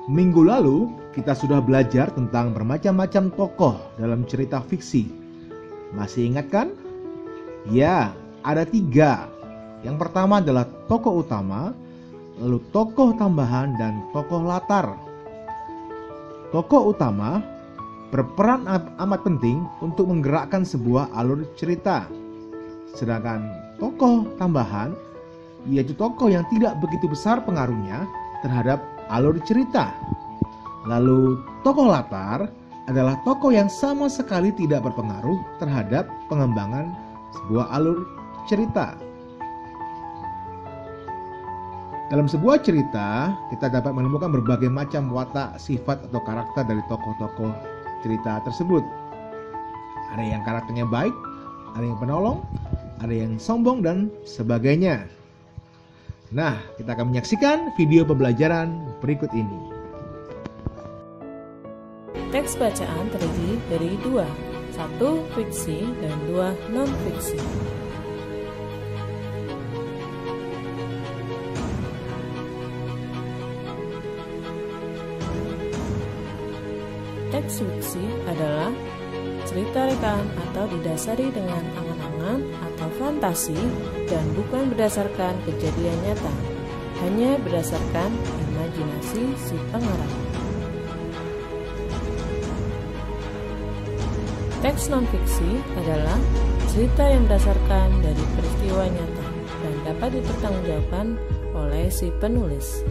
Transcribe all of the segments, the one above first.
Minggu lalu kita sudah belajar tentang bermacam-macam tokoh dalam cerita fiksi. Masih ingat kan? Ya, ada 3. Yang pertama adalah tokoh utama, lalu tokoh tambahan dan tokoh latar. Tokoh utama berperan amat penting untuk menggerakkan sebuah alur cerita. Sedangkan tokoh tambahan yaitu tokoh yang tidak begitu besar pengaruhnya terhadap alur cerita. Lalu tokoh latar adalah tokoh yang sama sekali tidak berpengaruh terhadap pengembangan sebuah alur cerita. Dalam sebuah cerita, kita dapat menemukan berbagai macam watak, sifat, atau karakter dari tokoh-tokoh cerita tersebut. Ada yang karakternya baik, ada yang penolong, ada yang sombong, dan sebagainya. Nah, kita akan menyaksikan video pembelajaran berikut ini. Teks bacaan terdiri dari 2, 1 fiksi dan 2 non-fiksi. Teks fiksi adalah cerita rekaan atau didasari dengan angan-angan atau fantasi dan bukan berdasarkan kejadian nyata, hanya berdasarkan imajinasi si pengarang. Teks non-fiksi adalah cerita yang berdasarkan dari peristiwa nyata dan dapat dipertanggungjawabkan oleh si penulis.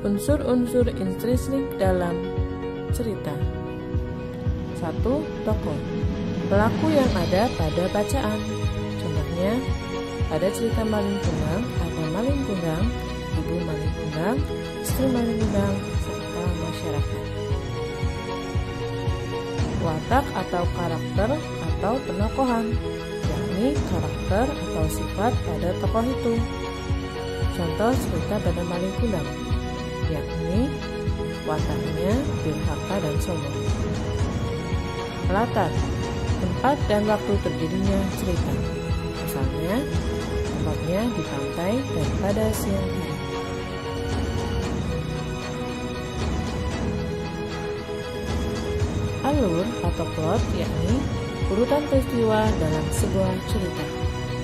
Unsur-unsur intrinsik dalam cerita. 1. Tokoh. Pelaku yang ada pada bacaan. Contohnya, pada cerita Malin Kundang ada Malin Kundang, Ibu Malin Kundang, istri Malin Kundang, serta masyarakat. Watak atau karakter atau penokohan, yakni karakter atau sifat pada tokoh itu. Contoh cerita pada Malin Kundang, yakni wataknya durhaka dan sombong. Latar, tempat dan waktu terjadinya cerita. Misalnya, tempatnya di pantai dan pada siang hari. Alur atau plot, yakni urutan peristiwa dalam sebuah cerita.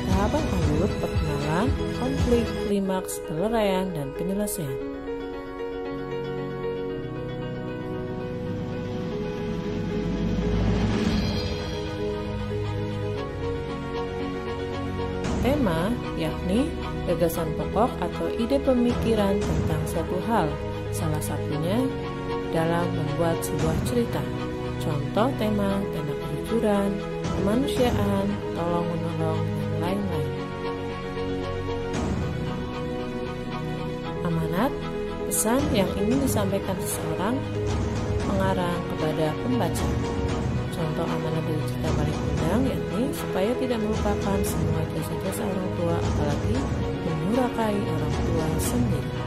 Tahapan alur: perkenalan, konflik, klimaks, peleraian, dan penyelesaian. Tema, yakni gagasan pokok atau ide pemikiran tentang suatu hal, salah satunya dalam membuat sebuah cerita. Contoh tema kejujuran, kemanusiaan, tolong-menolong, dan lain-lain. Amanat, pesan yang ingin disampaikan seseorang pengarang kepada pembaca. Contoh amanat dari cerita Malin Kundang, yakni supaya tidak melupakan semua jasa-jasa orang tua, apalagi menyurakai orang tua sendiri.